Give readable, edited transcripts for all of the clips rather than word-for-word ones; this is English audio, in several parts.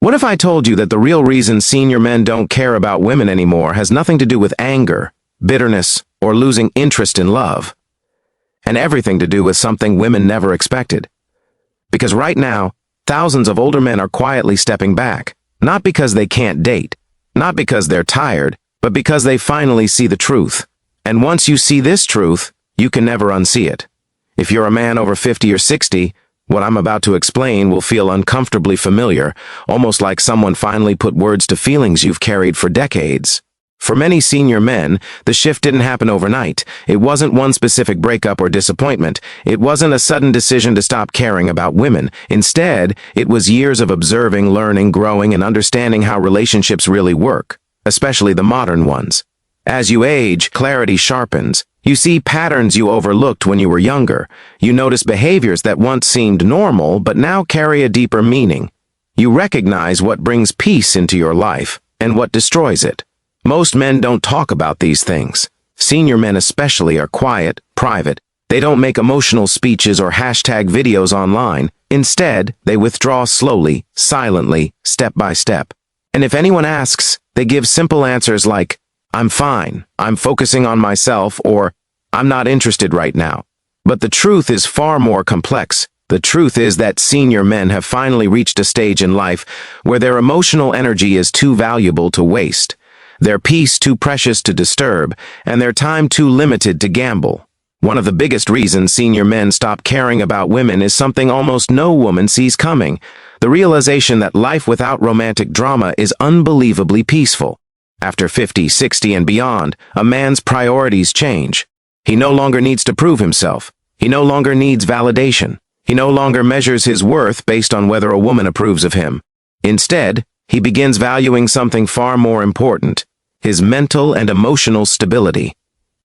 What if I told you that the real reason senior men don't care about women anymore has nothing to do with anger, bitterness, or losing interest in love, and everything to do with something women never expected? Because right now, thousands of older men are quietly stepping back, not because they can't date, not because they're tired, but because they finally see the truth. And once you see this truth, you can never unsee it. If you're a man over 50 or 60, what I'm about to explain will feel uncomfortably familiar, almost like someone finally put words to feelings you've carried for decades. For many senior men, the shift didn't happen overnight. It wasn't one specific breakup or disappointment. It wasn't a sudden decision to stop caring about women. Instead, it was years of observing, learning, growing, and understanding how relationships really work, especially the modern ones. As you age, clarity sharpens. You see patterns you overlooked when you were younger. You notice behaviors that once seemed normal but now carry a deeper meaning. You recognize what brings peace into your life and what destroys it. Most men don't talk about these things. Senior men especially are quiet, private. They don't make emotional speeches or hashtag videos online. Instead, they withdraw slowly, silently, step by step. And if anyone asks, they give simple answers like, "I'm fine, I'm focusing on myself," or "I'm not interested right now." But the truth is far more complex. The truth is that senior men have finally reached a stage in life where their emotional energy is too valuable to waste, their peace too precious to disturb, and their time too limited to gamble. One of the biggest reasons senior men stop caring about women is something almost no woman sees coming: the realization that life without romantic drama is unbelievably peaceful. After 50, 60, and beyond, a man's priorities change. He no longer needs to prove himself. He no longer needs validation. He no longer measures his worth based on whether a woman approves of him. Instead, he begins valuing something far more important: his mental and emotional stability.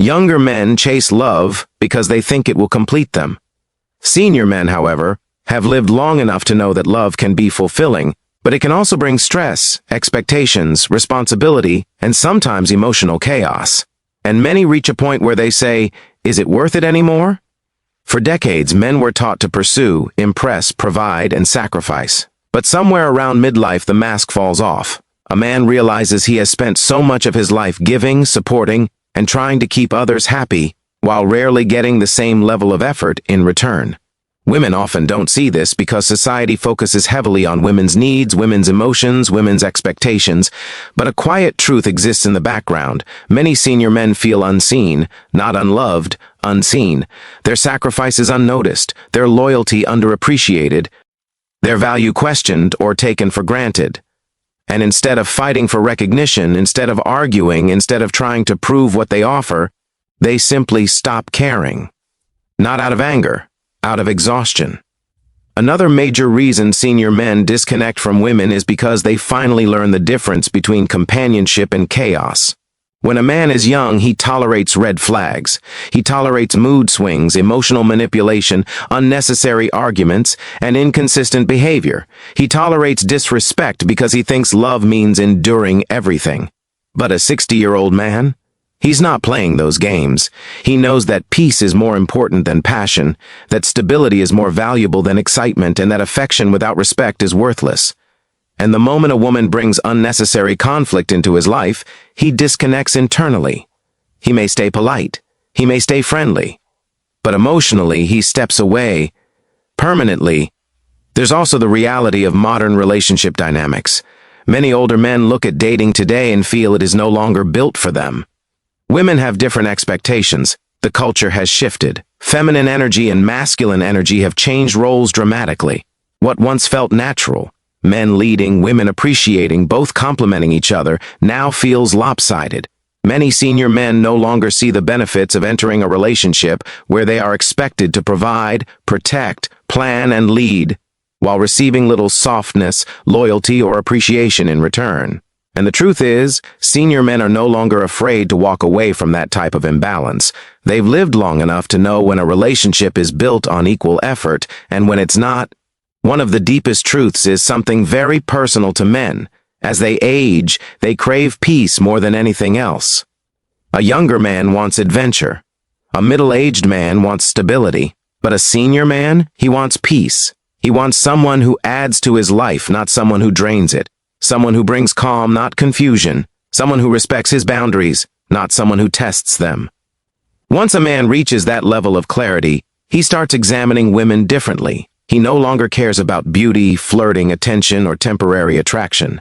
Younger men chase love because they think it will complete them. Senior men, however, have lived long enough to know that love can be fulfilling, but it can also bring stress, expectations, responsibility, and sometimes emotional chaos. And many reach a point where they say, "Is it worth it anymore?" For decades, men were taught to pursue, impress, provide, and sacrifice. But somewhere around midlife, the mask falls off. A man realizes he has spent so much of his life giving, supporting, and trying to keep others happy, while rarely getting the same level of effort in return. Women often don't see this because society focuses heavily on women's needs, women's emotions, women's expectations, but a quiet truth exists in the background. Many senior men feel unseen, not unloved, unseen. Their sacrifices unnoticed, their loyalty underappreciated, their value questioned or taken for granted. And instead of fighting for recognition, instead of arguing, instead of trying to prove what they offer, they simply stop caring. Not out of anger, out of exhaustion. Another major reason senior men disconnect from women is because they finally learn the difference between companionship and chaos. When a man is young, he tolerates red flags. He tolerates mood swings, emotional manipulation, unnecessary arguments, and inconsistent behavior. He tolerates disrespect because he thinks love means enduring everything. But a 60-year-old man? He's not playing those games. He knows that peace is more important than passion, that stability is more valuable than excitement, and that affection without respect is worthless. And the moment a woman brings unnecessary conflict into his life, he disconnects internally. He may stay polite. He may stay friendly. But emotionally, he steps away. Permanently. There's also the reality of modern relationship dynamics. Many older men look at dating today and feel it is no longer built for them. Women have different expectations. The culture has shifted. Feminine energy and masculine energy have changed roles dramatically. What once felt natural, men leading, women appreciating, both complementing each other, now feels lopsided. Many senior men no longer see the benefits of entering a relationship where they are expected to provide, protect, plan, and lead, while receiving little softness, loyalty, or appreciation in return. And the truth is, senior men are no longer afraid to walk away from that type of imbalance. They've lived long enough to know when a relationship is built on equal effort and when it's not. One of the deepest truths is something very personal to men. As they age, they crave peace more than anything else. A younger man wants adventure. A middle-aged man wants stability. But a senior man, he wants peace. He wants someone who adds to his life, not someone who drains it. Someone who brings calm, not confusion. Someone who respects his boundaries, not someone who tests them. Once a man reaches that level of clarity, he starts examining women differently. He no longer cares about beauty, flirting, attention, or temporary attraction.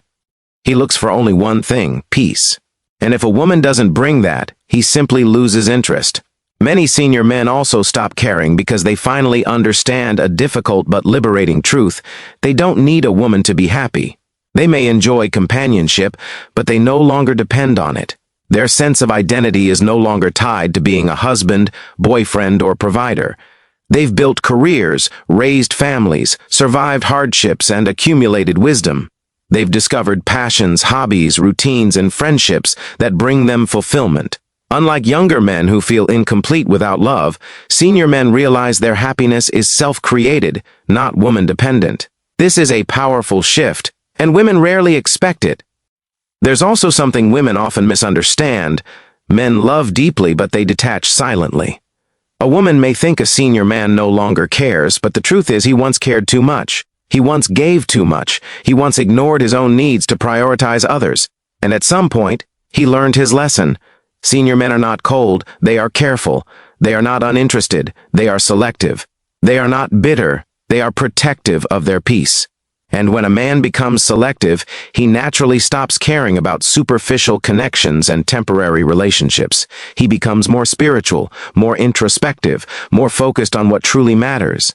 He looks for only one thing, peace. And if a woman doesn't bring that, he simply loses interest. Many senior men also stop caring because they finally understand a difficult but liberating truth. They don't need a woman to be happy. They may enjoy companionship, but they no longer depend on it. Their sense of identity is no longer tied to being a husband, boyfriend, or provider. They've built careers, raised families, survived hardships, and accumulated wisdom. They've discovered passions, hobbies, routines, and friendships that bring them fulfillment. Unlike younger men who feel incomplete without love, senior men realize their happiness is self-created, not woman-dependent. This is a powerful shift, and women rarely expect it. There's also something women often misunderstand. Men love deeply, but they detach silently. A woman may think a senior man no longer cares, but the truth is he once cared too much. He once gave too much. He once ignored his own needs to prioritize others. And at some point, he learned his lesson. Senior men are not cold, they are careful. They are not uninterested, they are selective. They are not bitter, they are protective of their peace. And when a man becomes selective, he naturally stops caring about superficial connections and temporary relationships. He becomes more spiritual, more introspective, more focused on what truly matters.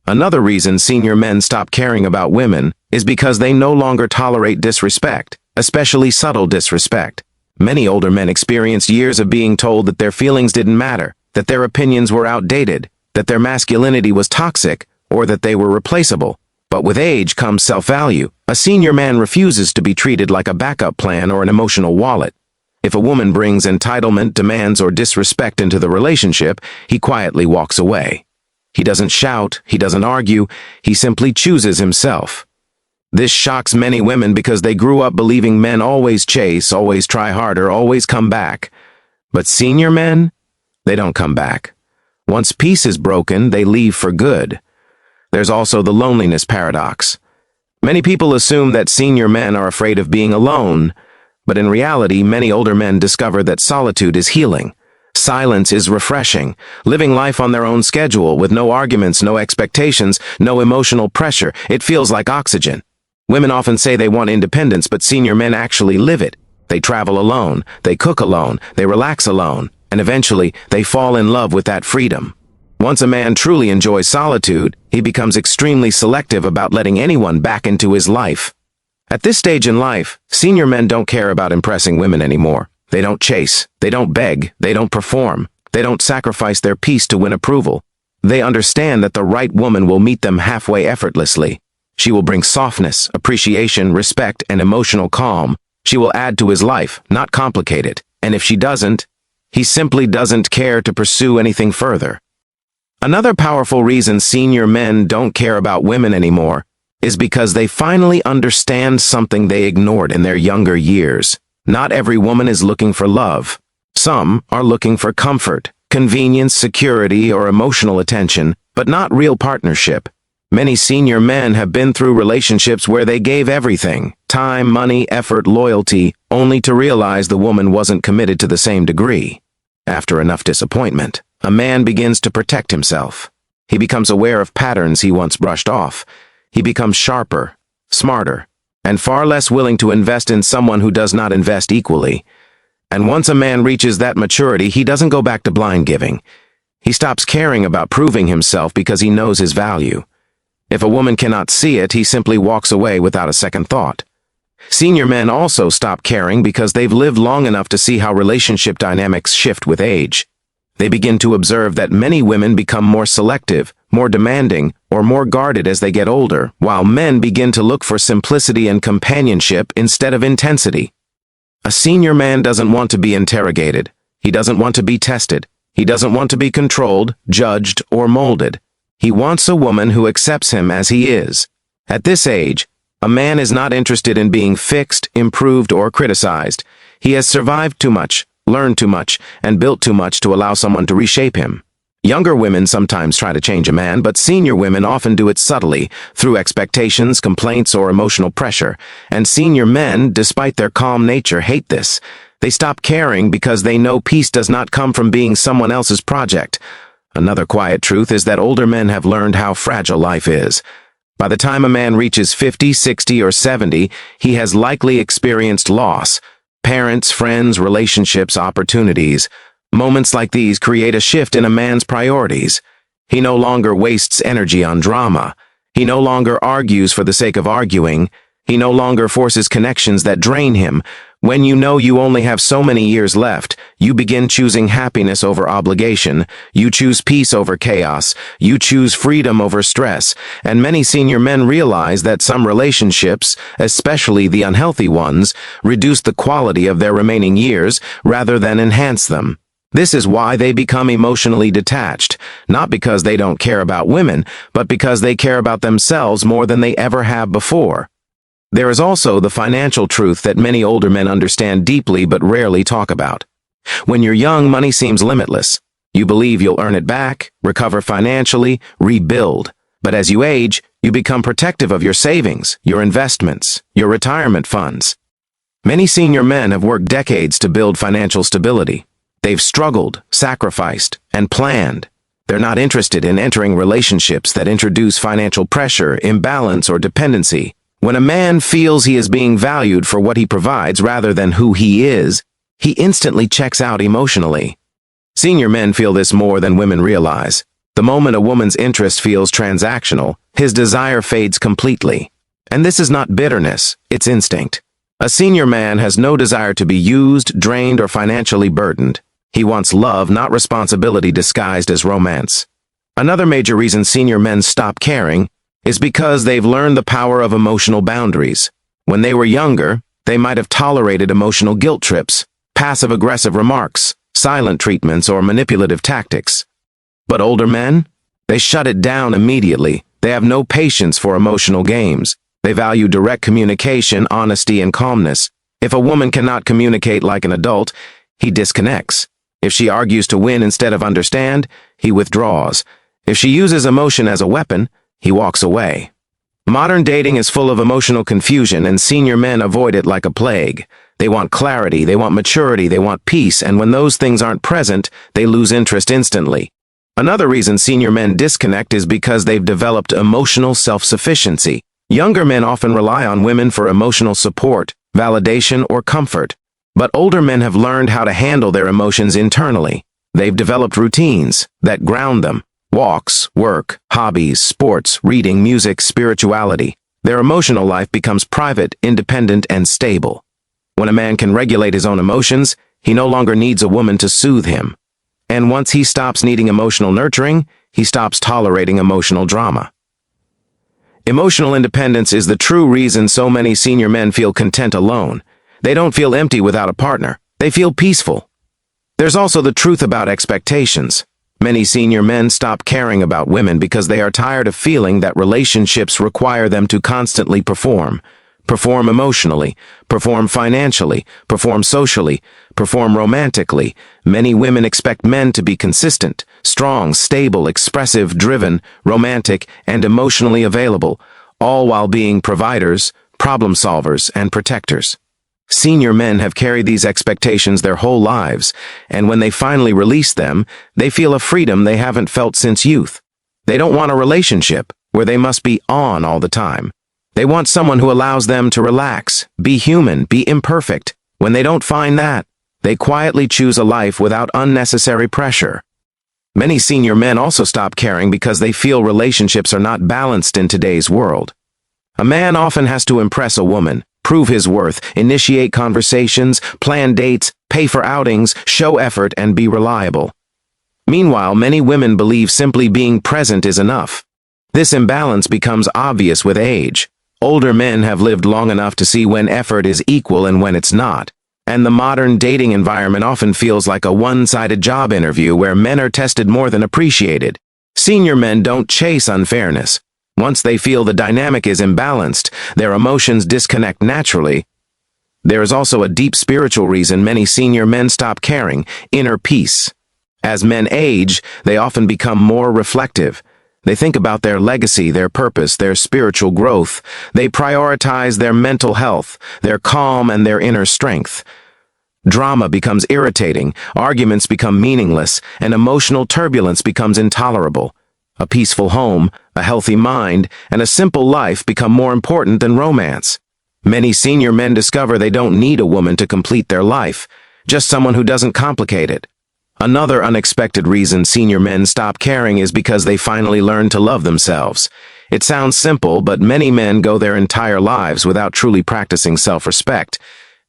Another reason senior men stop caring about women is because they no longer tolerate disrespect, especially subtle disrespect. Many older men experienced years of being told that their feelings didn't matter, that their opinions were outdated, that their masculinity was toxic, or that they were replaceable. But with age comes self-value. A senior man refuses to be treated like a backup plan or an emotional wallet. If a woman brings entitlement, demands, or disrespect into the relationship, he quietly walks away. He doesn't shout, he doesn't argue, he simply chooses himself. This shocks many women because they grew up believing men always chase, always try harder, always come back. But senior men, they don't come back. Once peace is broken, they leave for good. There's also the loneliness paradox. Many people assume that senior men are afraid of being alone, but in reality, many older men discover that solitude is healing. Silence is refreshing, living life on their own schedule with no arguments, no expectations, no emotional pressure. It feels like oxygen. Women often say they want independence, but senior men actually live it. They travel alone, they cook alone, they relax alone, and eventually they fall in love with that freedom. Once a man truly enjoys solitude, he becomes extremely selective about letting anyone back into his life. At this stage in life, senior men don't care about impressing women anymore. They don't chase, they don't beg, they don't perform, they don't sacrifice their peace to win approval. They understand that the right woman will meet them halfway effortlessly. She will bring softness, appreciation, respect, and emotional calm. She will add to his life, not complicate it. And if she doesn't, he simply doesn't care to pursue anything further. Another powerful reason senior men don't care about women anymore is because they finally understand something they ignored in their younger years. Not every woman is looking for love. Some are looking for comfort, convenience, security, or emotional attention, but not real partnership. Many senior men have been through relationships where they gave everything, time, money, effort, loyalty, only to realize the woman wasn't committed to the same degree. After enough disappointment, a man begins to protect himself. He becomes aware of patterns he once brushed off. He becomes sharper, smarter, and far less willing to invest in someone who does not invest equally. And once a man reaches that maturity, he doesn't go back to blind giving. He stops caring about proving himself because he knows his value. If a woman cannot see it, he simply walks away without a second thought. Senior men also stop caring because they've lived long enough to see how relationship dynamics shift with age. They begin to observe that many women become more selective, more demanding, or more guarded as they get older, while men begin to look for simplicity and companionship instead of intensity. A senior man doesn't want to be interrogated. He doesn't want to be tested. He doesn't want to be controlled, judged, or molded. He wants a woman who accepts him as he is. At this age, a man is not interested in being fixed, improved, or criticized. He has survived too much, learned too much, and built too much to allow someone to reshape him. Younger women sometimes try to change a man, but senior women often do it subtly, through expectations, complaints, or emotional pressure. And senior men, despite their calm nature, hate this. They stop caring because they know peace does not come from being someone else's project. Another quiet truth is that older men have learned how fragile life is. By the time a man reaches 50, 60, or 70, he has likely experienced loss. Parents, friends, relationships, opportunities. Moments like these create a shift in a man's priorities. He no longer wastes energy on drama. He no longer argues for the sake of arguing. He no longer forces connections that drain him. When you know you only have so many years left, you begin choosing happiness over obligation. You choose peace over chaos. You choose freedom over stress. And many senior men realize that some relationships, especially the unhealthy ones, reduce the quality of their remaining years rather than enhance them. This is why they become emotionally detached, not because they don't care about women, but because they care about themselves more than they ever have before. There is also the financial truth that many older men understand deeply but rarely talk about. When you're young, money seems limitless. You believe you'll earn it back, recover financially, rebuild. But as you age, you become protective of your savings, your investments, your retirement funds. Many senior men have worked decades to build financial stability. They've struggled, sacrificed, and planned. They're not interested in entering relationships that introduce financial pressure, imbalance, or dependency. When a man feels he is being valued for what he provides rather than who he is, he instantly checks out emotionally. Senior men feel this more than women realize. The moment a woman's interest feels transactional, his desire fades completely. And this is not bitterness, it's instinct. A senior man has no desire to be used, drained, or financially burdened. He wants love, not responsibility disguised as romance. Another major reason senior men stop caring is because they've learned the power of emotional boundaries. When they were younger, they might have tolerated emotional guilt trips, passive-aggressive remarks, silent treatments, or manipulative tactics. But older men? They shut it down immediately. They have no patience for emotional games. They value direct communication, honesty, and calmness. If a woman cannot communicate like an adult, he disconnects. If she argues to win instead of understand, he withdraws. If she uses emotion as a weapon, he walks away. Modern dating is full of emotional confusion, and senior men avoid it like a plague. They want clarity, they want maturity, they want peace, and when those things aren't present, they lose interest instantly. Another reason senior men disconnect is because they've developed emotional self-sufficiency. Younger men often rely on women for emotional support, validation, or comfort. But older men have learned how to handle their emotions internally. They've developed routines that ground them. Walks, work, hobbies, sports, reading, music, spirituality. Their emotional life becomes private, independent, and stable. When a man can regulate his own emotions, he no longer needs a woman to soothe him. And once he stops needing emotional nurturing, he stops tolerating emotional drama. Emotional independence is the true reason so many senior men feel content alone. They don't feel empty without a partner. They feel peaceful. There's also the truth about expectations. Many senior men stop caring about women because they are tired of feeling that relationships require them to constantly perform. Perform emotionally, perform financially, perform socially, perform romantically. Many women expect men to be consistent, strong, stable, expressive, driven, romantic, and emotionally available, all while being providers, problem solvers, and protectors. Senior men have carried these expectations their whole lives, and when they finally release them, they feel a freedom they haven't felt since youth. They don't want a relationship where they must be on all the time. They want someone who allows them to relax, be human, be imperfect. When they don't find that, they quietly choose a life without unnecessary pressure. Many senior men also stop caring because they feel relationships are not balanced in today's world. A man often has to impress a woman, prove his worth, initiate conversations, plan dates, pay for outings, show effort, and be reliable. Meanwhile, many women believe simply being present is enough. This imbalance becomes obvious with age. Older men have lived long enough to see when effort is equal and when it's not. And the modern dating environment often feels like a one-sided job interview where men are tested more than appreciated. Senior men don't chase unfairness. Once they feel the dynamic is imbalanced, their emotions disconnect naturally. There is also a deep spiritual reason many senior men stop caring: inner peace. As men age, they often become more reflective. They think about their legacy, their purpose, their spiritual growth. They prioritize their mental health, their calm, and their inner strength. Drama becomes irritating, arguments become meaningless, and emotional turbulence becomes intolerable. A peaceful home, a healthy mind, and a simple life become more important than romance. Many senior men discover they don't need a woman to complete their life, just someone who doesn't complicate it. Another unexpected reason senior men stop caring is because they finally learn to love themselves. It sounds simple, but many men go their entire lives without truly practicing self-respect.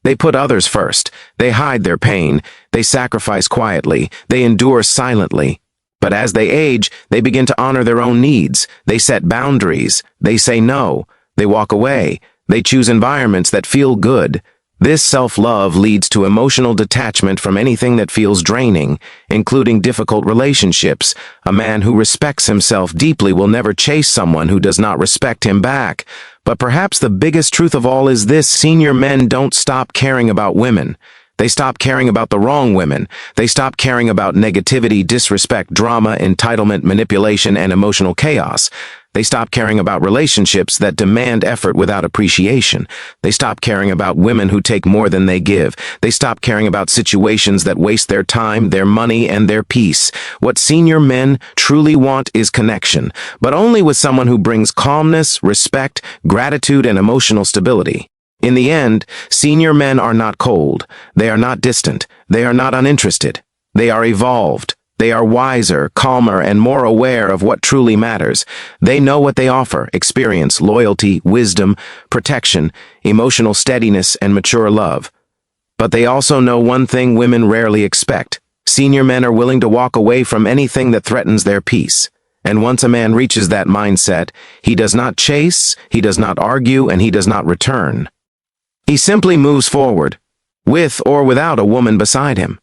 They put others first. They hide their pain. They sacrifice quietly. They endure silently. But as they age, they begin to honor their own needs. They set boundaries. They say no. They walk away. They choose environments that feel good. This self-love leads to emotional detachment from anything that feels draining, including difficult relationships. A man who respects himself deeply will never chase someone who does not respect him back. But perhaps the biggest truth of all is this: senior men don't stop caring about women. They stop caring about the wrong women. They stop caring about negativity, disrespect, drama, entitlement, manipulation, and emotional chaos. They stop caring about relationships that demand effort without appreciation. They stop caring about women who take more than they give. They stop caring about situations that waste their time, their money, and their peace. What senior men truly want is connection, but only with someone who brings calmness, respect, gratitude, and emotional stability. In the end, senior men are not cold. They are not distant. They are not uninterested. They are evolved. They are wiser, calmer, and more aware of what truly matters. They know what they offer: experience, loyalty, wisdom, protection, emotional steadiness, and mature love. But they also know one thing women rarely expect. Senior men are willing to walk away from anything that threatens their peace. And once a man reaches that mindset, he does not chase, he does not argue, and he does not return. He simply moves forward, with or without a woman beside him.